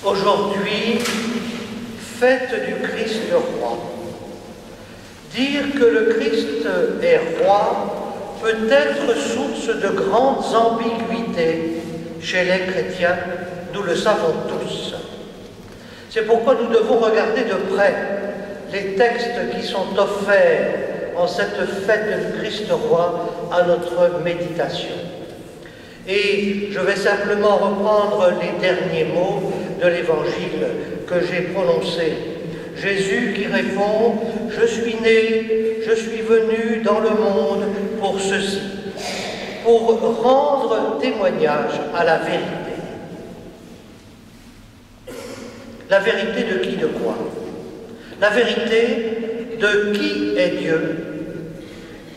Aujourd'hui, fête du Christ roi. Dire que le Christ est roi peut être source de grandes ambiguïtés chez les chrétiens, nous le savons tous. C'est pourquoi nous devons regarder de près les textes qui sont offerts en cette fête du Christ roi à notre méditation. Et je vais simplement reprendre les derniers mots de l'évangile que j'ai prononcé. Jésus qui répond « Je suis né, je suis venu dans le monde pour ceci, pour rendre témoignage à la vérité. » La vérité de qui, de quoi? La vérité de qui est Dieu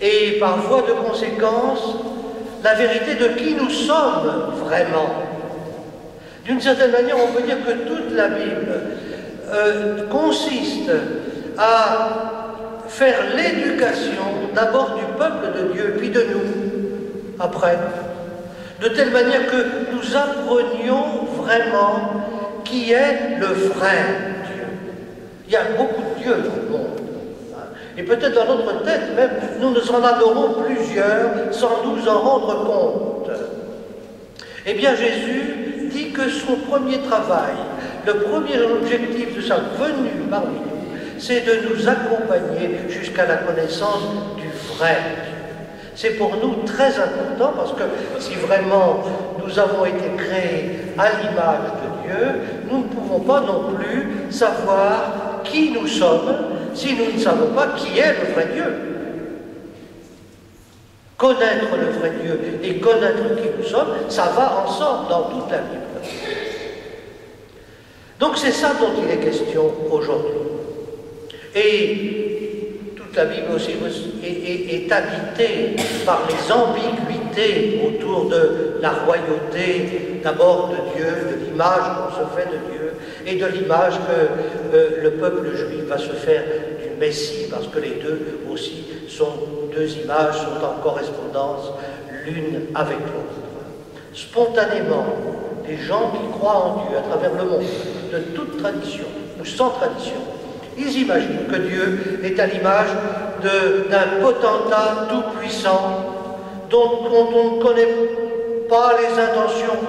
et par voie de conséquence, la vérité de qui nous sommes vraiment. D'une certaine manière, on peut dire que toute la Bible consiste à faire l'éducation d'abord du peuple de Dieu, puis de nous, après. De telle manière que nous apprenions vraiment qui est le vrai Dieu. Il y a beaucoup de dieux dans le monde. Et peut-être dans notre tête même, nous en adorons plusieurs sans nous en rendre compte. Eh bien, Jésus dit que son premier travail, le premier objectif de sa venue parmi nous, c'est de nous accompagner jusqu'à la connaissance du vrai Dieu. C'est pour nous très important parce que si vraiment nous avons été créés à l'image de Dieu, nous ne pouvons pas non plus savoir qui nous sommes si nous ne savons pas qui est le vrai Dieu. Connaître le vrai Dieu et connaître qui nous sommes, ça va ensemble dans toute la Bible. Donc c'est ça dont il est question aujourd'hui. Et toute la Bible aussi est habitée par les ambiguïtés autour de la royauté, d'abord de Dieu, de l'image qu'on se fait de Dieu, et de l'image que le peuple juif va se faire du Messie, parce que les deux aussi deux images sont en correspondance l'une avec l'autre. Spontanément, les gens qui croient en Dieu à travers le monde, de toute tradition ou sans tradition, ils imaginent que Dieu est à l'image d'un potentat tout-puissant dont on ne connaît pas les intentions,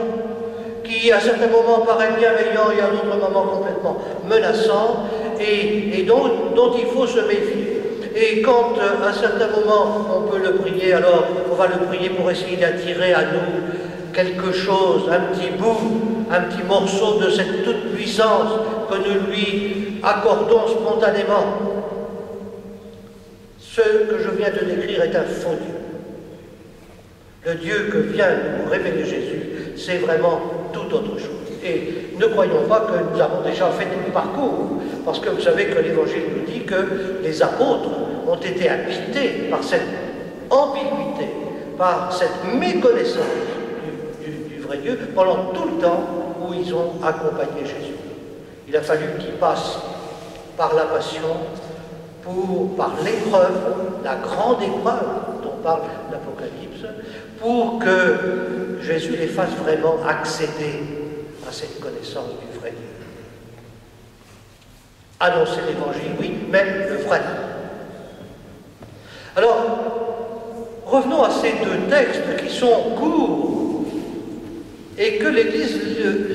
qui à certains moments paraît bienveillant et à d'autres moments complètement menaçant, et dont il faut se méfier. Et quand à certains moments on peut le prier, alors on va le prier pour essayer d'attirer à nous quelque chose, un petit bout, un petit morceau de cette toute-puissance que nous lui accordons spontanément. Ce que je viens de décrire est un faux Dieu. Le Dieu que vient nous révéler Jésus, c'est vraiment tout autre chose. Et ne croyons pas que nous avons déjà fait tout le parcours, parce que vous savez que l'Évangile nous dit que les apôtres ont été habités par cette ambiguïté, par cette méconnaissance du vrai Dieu pendant tout le temps où ils ont accompagné Jésus. Il a fallu qu'ils passent par la passion, par l'épreuve, la grande épreuve dont parle l'Apocalypse, pour que Jésus les fasse vraiment accéder à cette connaissance du vrai Dieu. Annoncer l'Évangile, oui, mais le vrai Dieu. Alors, revenons à ces deux textes qui sont courts et que l'Église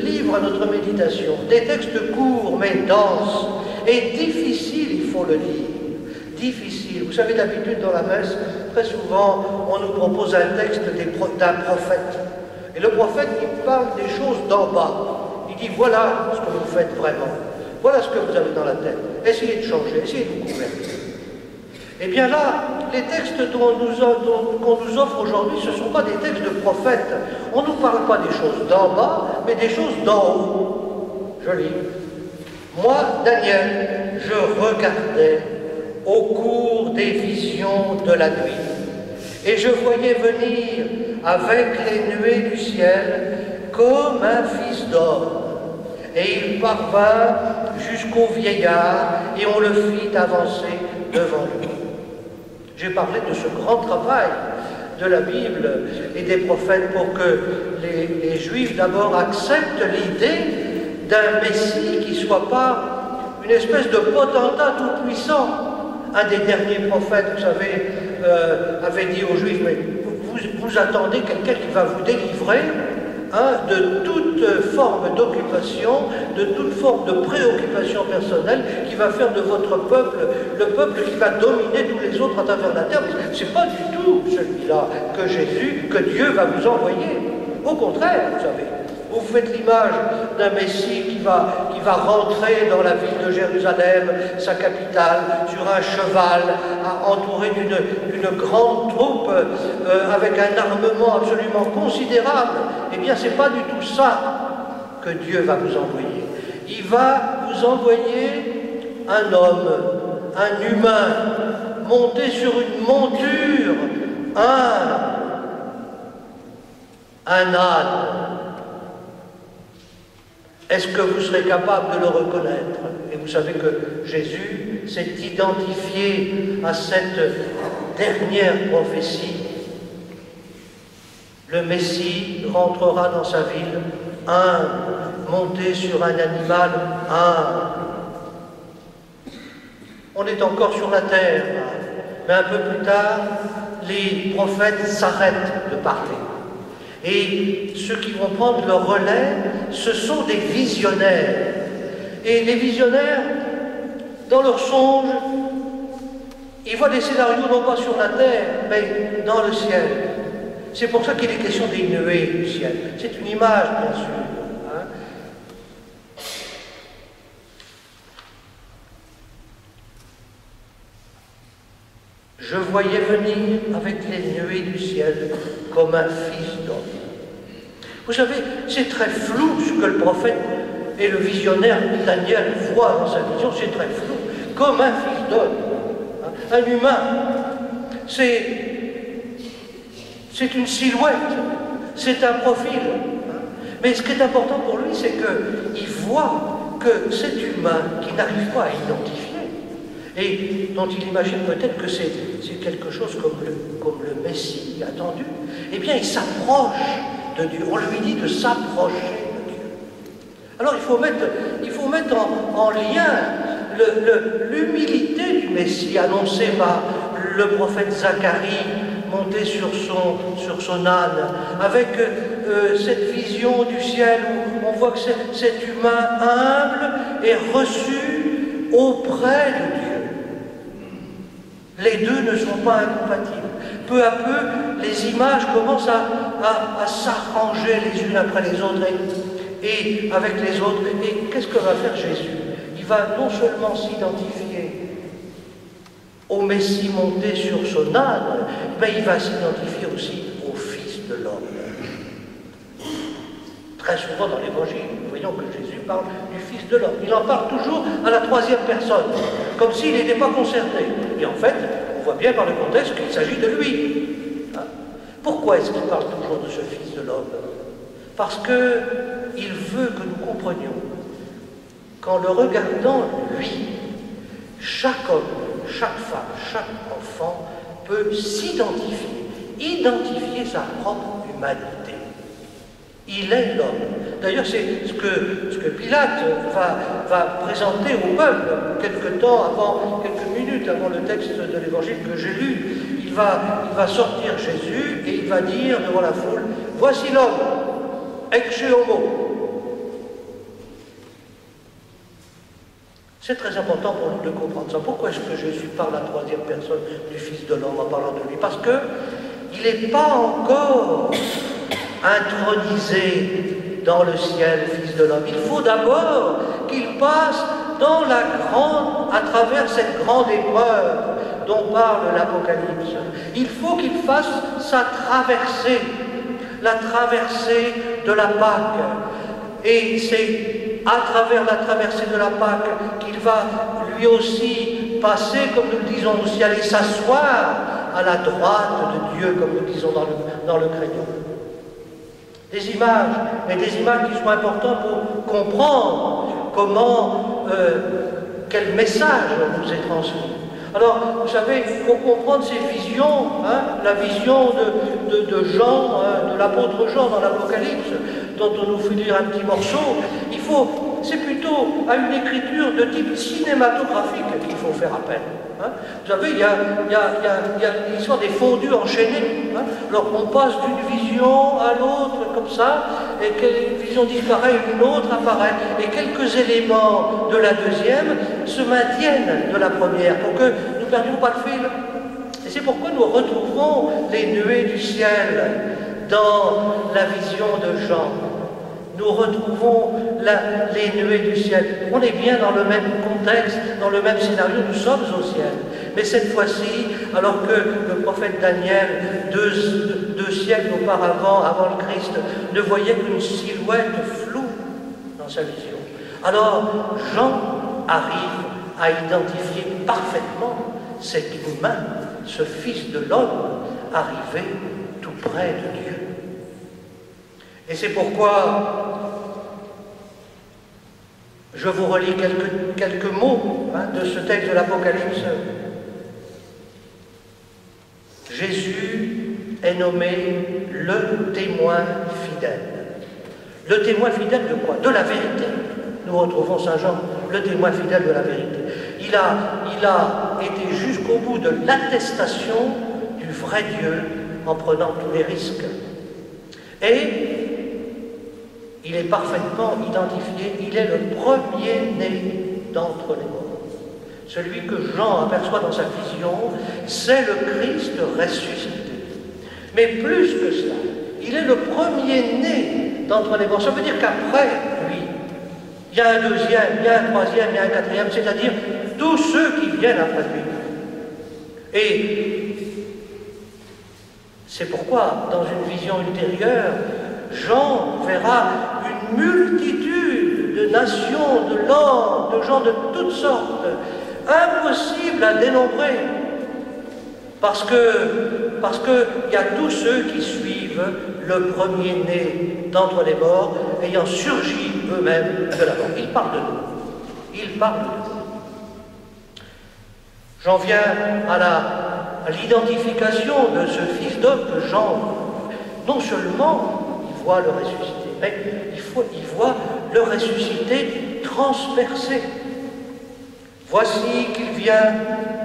livre à notre méditation. Des textes courts mais denses et difficiles, il faut le dire. Difficiles. Vous savez, d'habitude dans la messe, très souvent, on nous propose un texte d'un prophète. Et le prophète, il parle des choses d'en bas. Il dit, voilà ce que vous faites vraiment. Voilà ce que vous avez dans la tête. Essayez de changer, essayez de vous convertir. Eh bien là, les textes qu'on nous offre aujourd'hui, ce ne sont pas des textes de prophètes. On ne nous parle pas des choses d'en bas, mais des choses d'en haut. Je lis. Moi, Daniel, je regardais au cours des visions de la nuit, et je voyais venir avec les nuées du ciel comme un fils d'homme. Et il parvint jusqu'au vieillard, et on le fit avancer devant lui. J'ai parlé de ce grand travail de la Bible et des prophètes pour que les Juifs d'abord acceptent l'idée d'un Messie qui ne soit pas une espèce de potentat tout-puissant. Un des derniers prophètes, vous savez, avait dit aux Juifs, mais vous attendez quelqu'un qui va vous délivrer de toute forme d'occupation, de toute forme de préoccupation personnelle, qui va faire de votre peuple le peuple qui va dominer tous les autres à travers la terre. Ce n'est pas du tout celui-là que Jésus, que Dieu va vous envoyer. Au contraire, vous savez, vous faites l'image d'un Messie qui va rentrer dans la ville de Jérusalem, sa capitale, sur un cheval, entouré d'une grande troupe, avec un armement absolument considérable. Eh bien, ce n'est pas du tout ça que Dieu va vous envoyer. Il va vous envoyer un homme, un humain, monté sur une monture, un âne. Est-ce que vous serez capable de le reconnaître? Et vous savez que Jésus s'est identifié à cette dernière prophétie. Le Messie rentrera dans sa ville, monté sur un animal, On est encore sur la terre, mais un peu plus tard, les prophètes s'arrêtent de parler. Et ceux qui vont prendre le relais, ce sont des visionnaires. Et les visionnaires, dans leurs songes, ils voient des scénarios non pas sur la terre, mais dans le ciel. C'est pour ça qu'il est question des nuées du ciel. C'est une image, bien sûr. Je voyais venir avec les nuées du ciel comme un fils d'homme. Vous savez, c'est très flou ce que le prophète et le visionnaire Daniel voient dans sa vision, c'est très flou, comme un fils d'homme, un humain. C'est une silhouette, c'est un profil. Mais ce qui est important pour lui, c'est qu'il voit que cet humain qui n'arrive pas à identifier, et dont il imagine peut-être que c'est quelque chose comme le Messie attendu, eh bien il s'approche de Dieu. On lui dit de s'approcher de Dieu. Alors il faut mettre en lien l'humilité du Messie annoncée par le prophète Zacharie, monté sur son âne, avec cette vision du ciel où on voit que cet humain humble est reçu auprès de Dieu. Les deux ne sont pas incompatibles. Peu à peu, les images commencent à s'arranger les unes après les autres et avec les autres. Et qu'est-ce que va faire Jésus? Il va non seulement s'identifier au Messie monté sur son âne, mais il va s'identifier aussi au Fils de l'homme. Très souvent dans l'Évangile, nous voyons que Jésus parle du Fils de l'homme. Il en parle toujours à la troisième personne, comme s'il n'était pas concerné. Et en fait, on voit bien par le contexte qu'il s'agit de lui. Pourquoi est-ce qu'il parle toujours de ce Fils de l'homme? Parce qu'il veut que nous comprenions qu'en le regardant, lui, chaque homme, chaque femme, chaque enfant peut identifier sa propre humanité. Il est l'homme. D'ailleurs, c'est ce que Pilate va présenter au peuple quelques minutes avant le texte de l'Évangile que j'ai lu. Il va sortir Jésus et il va dire devant la foule, « Voici l'homme, ecce homo ». C'est très important pour nous de comprendre ça. Pourquoi est-ce que Jésus parle à la troisième personne du Fils de l'homme en parlant de lui? Parce qu'il n'est pas encore intronisé dans le ciel, Fils de l'homme. Il faut d'abord qu'il passe à travers cette grande épreuve dont parle l'Apocalypse. Il faut qu'il fasse sa traversée, la traversée de la Pâque. Et c'est à travers la traversée de la Pâque qu'il va lui aussi passer, comme nous le disons aussi, aller s'asseoir à la droite de Dieu, comme nous disons dans le credo. Des images, mais des images qui sont importantes pour comprendre quel message nous est transmis. Alors, vous savez, pour comprendre ces visions, la vision de Jean, de l'apôtre Jean dans l'Apocalypse, dont on nous fait lire un petit morceau, il faut c'est plutôt à une écriture de type cinématographique qu'il faut faire appel. Hein. Vous savez, il y a l'histoire des fondus enchaînés. Hein. Alors on passe d'une vision à l'autre comme ça, et qu'une vision disparaît, une autre apparaît, et quelques éléments de la deuxième se maintiennent de la première, pour que nous ne perdions pas le fil. Et c'est pourquoi nous retrouvons les nuées du ciel dans la vision de Jean. Nous retrouvons les nuées du ciel. On est bien dans le même contexte, dans le même scénario, nous sommes au ciel. Mais cette fois-ci, alors que le prophète Daniel, deux siècles auparavant, avant le Christ, ne voyait qu'une silhouette floue dans sa vision, alors Jean arrive à identifier parfaitement cet humain, ce Fils de l'homme, arrivé tout près de Dieu. Et c'est pourquoi je vous relis quelques mots de ce texte de l'Apocalypse. Jésus est nommé le témoin fidèle. Le témoin fidèle de quoi? De la vérité. Nous retrouvons Saint Jean, le témoin fidèle de la vérité. Il a été jusqu'au bout de l'attestation du vrai Dieu en prenant tous les risques. Et il est parfaitement identifié, il est le premier-né d'entre les morts. Celui que Jean aperçoit dans sa vision, c'est le Christ ressuscité. Mais plus que cela, il est le premier-né d'entre les morts. Ça veut dire qu'après lui, il y a un deuxième, il y a un troisième, il y a un quatrième, c'est-à-dire tous ceux qui viennent après lui. Et c'est pourquoi, dans une vision ultérieure, Jean verra une multitude de nations, de langues, de gens de toutes sortes, impossible à dénombrer, parce que il y a tous ceux qui suivent le premier-né d'entre les morts, ayant surgi eux-mêmes de la mort. Il parle de nous. Il parle de nous. J'en viens à l'identification de ce Fils d'homme que Jean, non seulement il voit le ressuscité, mais il voit le ressuscité transpercé. Voici qu'il vient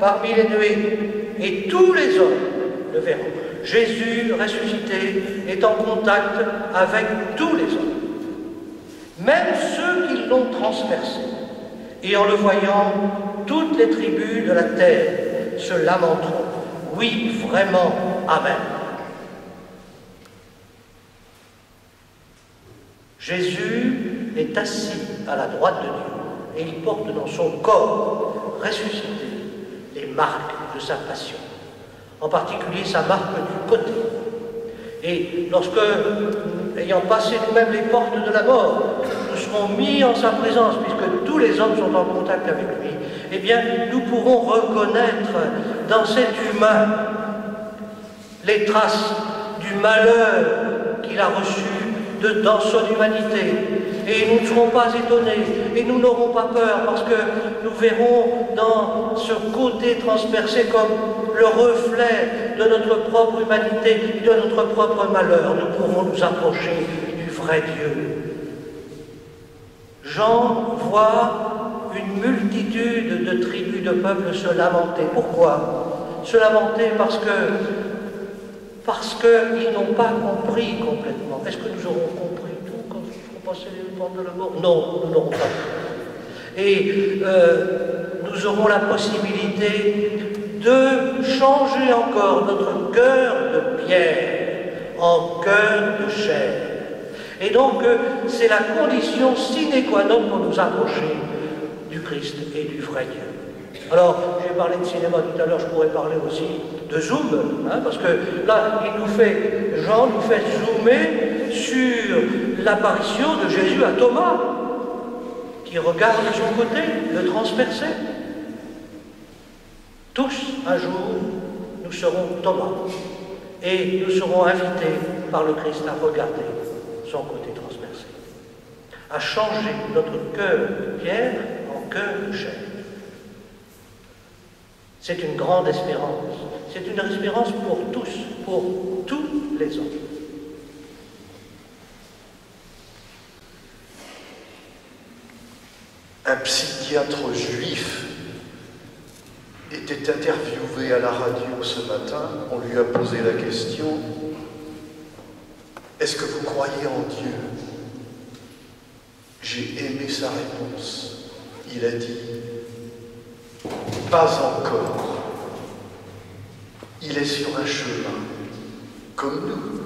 parmi les nuées, et tous les hommes le verront. Jésus ressuscité est en contact avec tous les hommes, même ceux qui l'ont transpercé. Et en le voyant, toutes les tribus de la terre se lamenteront. Oui, vraiment, Amen. Jésus est assis à la droite de Dieu et il porte dans son corps ressuscité les marques de sa passion, en particulier sa marque du côté. Et lorsque, ayant passé nous-mêmes les portes de la mort, nous serons mis en sa présence, puisque tous les hommes sont en contact avec lui, eh bien, nous pourrons reconnaître dans cet humain les traces du malheur qu'il a reçu dans son humanité. Et nous ne serons pas étonnés, et nous n'aurons pas peur, parce que nous verrons dans ce côté transpercé comme le reflet de notre propre humanité, de notre propre malheur. Nous pourrons nous approcher du vrai Dieu. Jean voit une multitude de tribus, de peuples se lamenter. Pourquoi? Se lamenter parce qu'ils n'ont pas compris complètement. Est-ce que nous aurons compris tout quand nous ferons passer les portes de la mort? Non, nous n'aurons pas compris. Et nous aurons la possibilité de changer encore notre cœur de pierre en cœur de chair. Et donc, c'est la condition sine qua non pour nous approcher du Christ et du vrai Dieu. Alors, j'ai parlé de cinéma tout à l'heure, je pourrais parler aussi de zoom, parce que là, Jean nous fait zoomer sur l'apparition de Jésus à Thomas, qui regarde de son côté, le transpercé. Tous, un jour, nous serons Thomas, et nous serons invités par le Christ à regarder son côté transpercé, à changer notre cœur de pierre en cœur de chair. C'est une grande espérance. C'est une espérance pour tous, pour tous les hommes. Un psychiatre juif était interviewé à la radio ce matin. On lui a posé la question: est-ce que vous croyez en Dieu? J'ai aimé sa réponse. Il a dit: pas encore. Il est sur un chemin, comme nous.